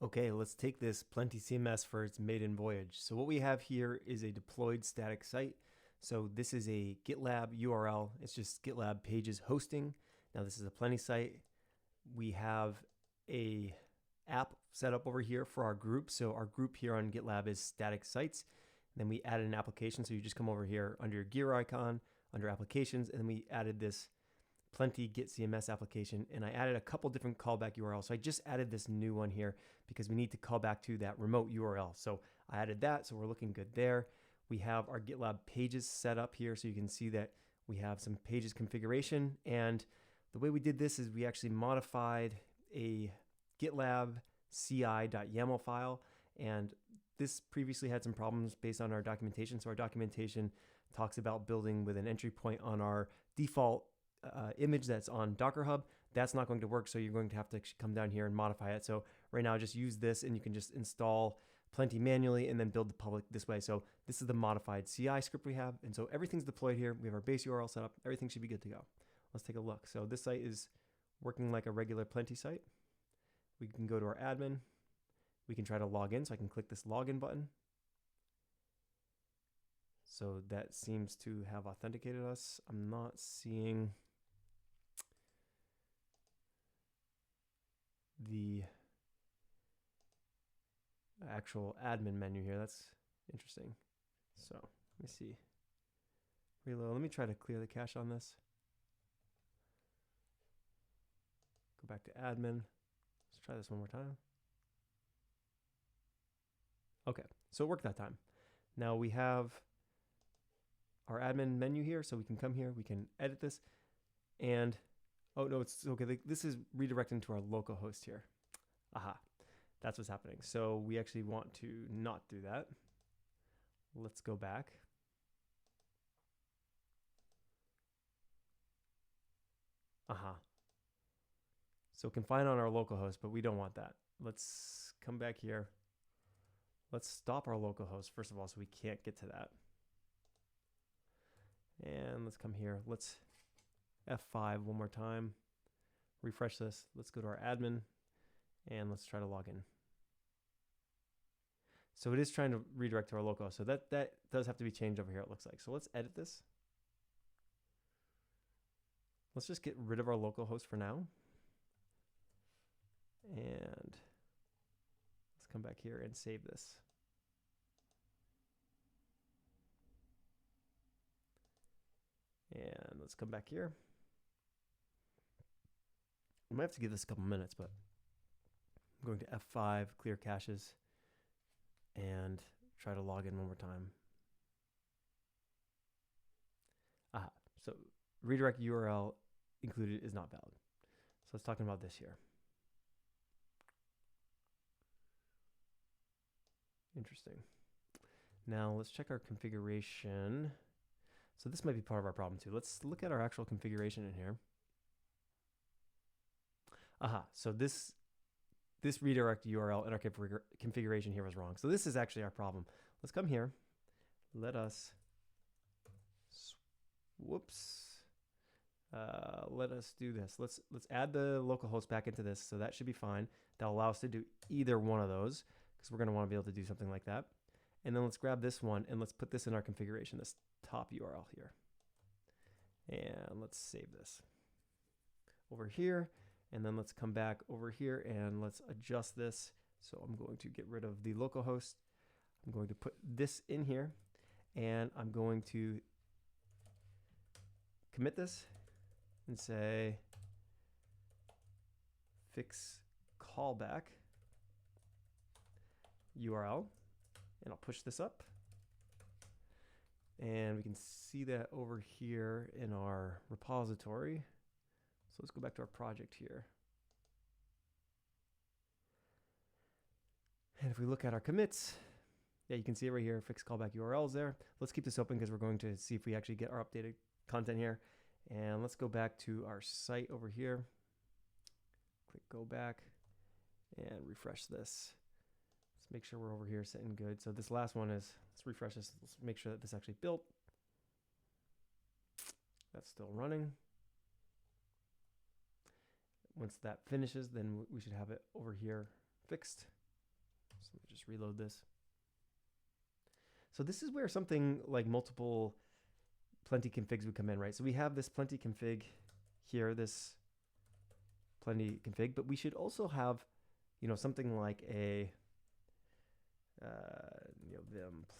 Okay, let's take this Plenti CMS for its maiden voyage. So what we have here is a deployed static site. So this is a GitLab URL. It's just GitLab Pages hosting. Now this is a Plenti site. We have a app set up over here for our group. So our group here on GitLab is static sites. And then we added an application. So you just come over here under your gear icon, under applications, and then we added this Plenti git-cms application, and I added a couple different callback URLs. So I just added this new one here because we need to call back to that remote URL. So I added that, so we're looking good there. We have our GitLab Pages set up here, so you can see that we have some Pages configuration. And the way we did this is we actually modified a GitLab ci.yaml file, and this previously had some problems based on our documentation. So our documentation talks about building with an entry point on our default image that's on Docker Hub. That's not going to work, so you're going to have to come down here and modify it. So right now, just use this, and you can just install Plenti manually and then build the public this way. So this is the modified CI script we have, and so everything's deployed here. We have our base URL set up. Everything should be good to go. Let's take a look. So this site is working like a regular Plenti site. We can go to our admin. We can try to log in, so I can click this login button. So that seems to have authenticated us. I'm not seeing the actual admin menu here. That's interesting. So let me see. Reload. Let me try to clear the cache on this. Go back to admin. Let's try this one more time. Okay, so it worked that time. Now we have our admin menu here, so we can come here, we can edit this, and oh no, it's okay. This is redirecting to our local host here. Aha, that's what's happening. So we actually want to not do that. Let's go back. Aha. So it can find on our local host, but we don't want that. Let's come back here. Let's stop our local host first of all, so we can't get to that. And let's come here. Let's F5 one more time. Refresh this. Let's go to our admin and let's try to log in. So it is trying to redirect to our local. So that does have to be changed over here, it looks like. So let's edit this. Let's just get rid of our local host for now. And let's come back here and save this. And let's come back here. I might have to give this a couple minutes, but I'm going to F5, clear caches, and try to log in one more time. Aha, so redirect URL included is not valid. So let's talk about this here. Interesting. Now let's check our configuration. So this might be part of our problem too. Let's look at our actual configuration in here. Aha, so this redirect URL in our configuration here was wrong. So this is actually our problem. Let's come here. Let us, let us do this. Let's add the localhost back into this. So that should be fine. That'll allow us to do either one of those because we're going to want to be able to do something like that. And then let's grab this one and let's put this in our configuration, this top URL here. And let's save this over here. And then let's come back over here and let's adjust this. So I'm going to get rid of the localhost. I'm going to put this in here and I'm going to commit this and say fix callback URL. And I'll push this up. And we can see that over here in our repository. So let's go back to our project here. And if we look at our commits, yeah, you can see it right here, fix callback URLs there. Let's keep this open because we're going to see if we actually get our updated content here. And let's go back to our site over here. Click go back and refresh this. Let's make sure we're over here sitting good. So this last one is, let's refresh this. Let's make sure that this actually built. That's still running. Once that finishes, then we should have it over here fixed. just reload this. So this is where something like multiple Plenti configs would come in, right? So we have this Plenti config here, this Plenti config, but we should also have, something like a,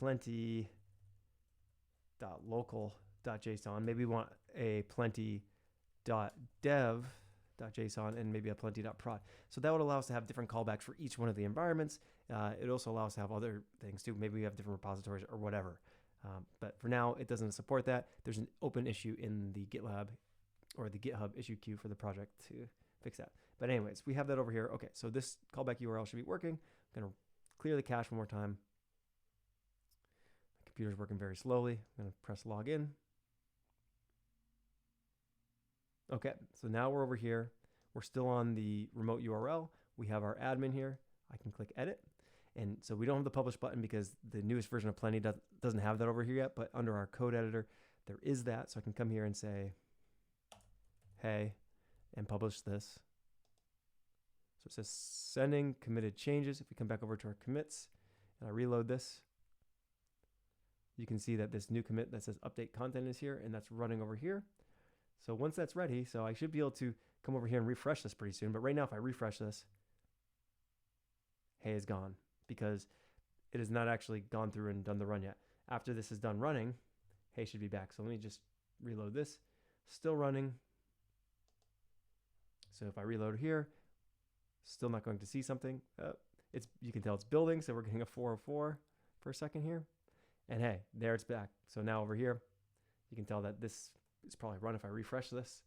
Plenti.local.json. Maybe we want a Plenti.dev.json and maybe a Plenti.prod. So that would allow us to have different callbacks for each one of the environments. It also allows us to have other things too. Maybe we have different repositories or whatever. But for now, it doesn't support that. There's an open issue in the GitLab or the GitHub issue queue for the project to fix that. But anyways, we have that over here. Okay, so this callback URL should be working. I'm going to clear the cache one more time. My computer's working very slowly. I'm going to press login. Okay, so now we're over here. We're still on the remote URL. We have our admin here. I can click edit. And so we don't have the publish button because the newest version of Plenti doesn't have that over here yet, but under our code editor, there is that. So I can come here and say, hey, and publish this. So it says sending committed changes. If we come back over to our commits and I reload this, you can see that this new commit that says update content is here, and that's running over here. So once that's ready, so I should be able to come over here and refresh this pretty soon. But right now, if I refresh this, hey is gone because it has not actually gone through and done the run yet. After this is done running, hey should be back. So let me just reload this. Still running. So if I reload here, still not going to see something. You can tell it's building, so we're getting a 404 for a second here. And hey, there it's back. So now over here, you can tell that this is probably run if I refresh this.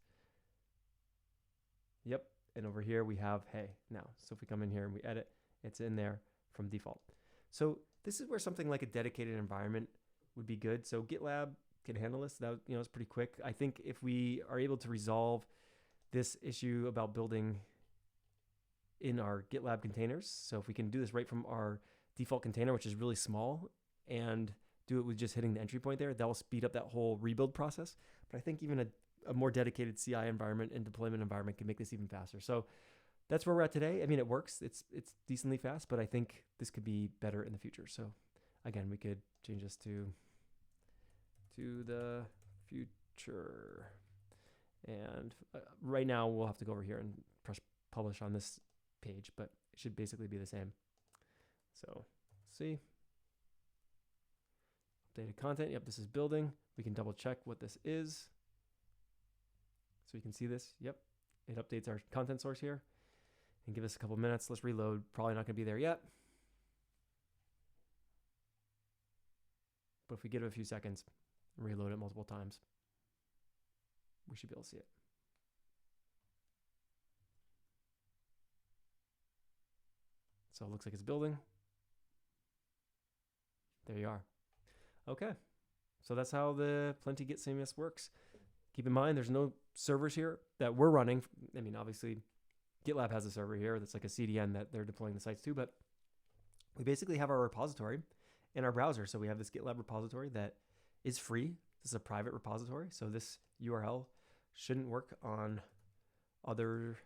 Yep, and over here we have hey now. So if we come in here and we edit, it's in there from default. So this is where something like a dedicated environment would be good. So GitLab can handle this. That it's pretty quick. I think if we are able to resolve this issue about building in our GitLab containers, so if we can do this right from our default container, which is really small, and do it with just hitting the entry point there, that will speed up that whole rebuild process. But I think even a more dedicated CI environment and deployment environment can make this even faster. So that's where we're at today. I mean, it works. It's decently fast, but I think this could be better in the future. So again, we could change this to the future. And right now we'll have to go over here and press publish on this page, but it should basically be the same. So see, updated content. Yep, this is building. We can double check what this is. So you can see this. Yep, it updates our content source here. And give us a couple minutes. Let's reload. Probably not going to be there yet. But if we give it a few seconds and reload it multiple times, we should be able to see it. So it looks like it's building. There you are. Okay. So that's how the Plenti Git CMS works. Keep in mind, there's no servers here that we're running. I mean, obviously, GitLab has a server here that's like a CDN that they're deploying the sites to, but we basically have our repository in our browser. So we have this GitLab repository that is free. This is a private repository. So this URL shouldn't work on other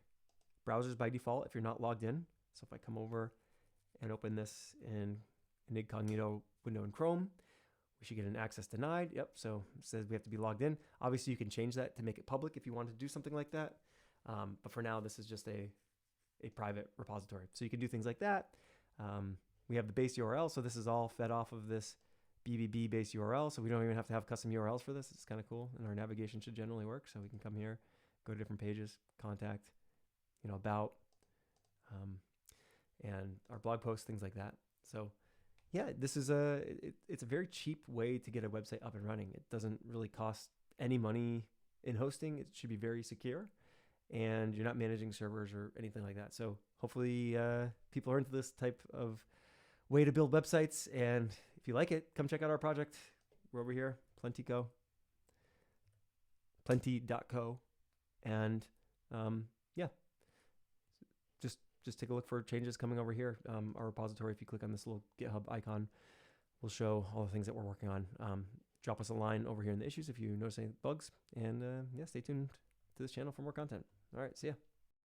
browsers by default if you're not logged in. So if I come over and open this in an incognito window in Chrome, we should get an access denied. Yep, so it says we have to be logged in. Obviously, you can change that to make it public if you want to do something like that. But for now, this is just a private repository. So you can do things like that. We have the base URL. So this is all fed off of this BBB base URL. So we don't even have to have custom URLs for this. It's kind of cool. And our navigation should generally work. So we can come here, go to different pages, contact, about, and our blog posts, things like that. So yeah, this is it's a very cheap way to get a website up and running. It doesn't really cost any money in hosting. It should be very secure, and you're not managing servers or anything like that. So hopefully people are into this type of way to build websites. And if you like it, come check out our project. We're over here, Plenti.co. And yeah, just take a look for changes coming over here. Our repository, if you click on this little GitHub icon, will show all the things that we're working on. Drop us a line over here in the issues if you notice any bugs. And yeah, stay tuned to this channel for more content. All right, see ya.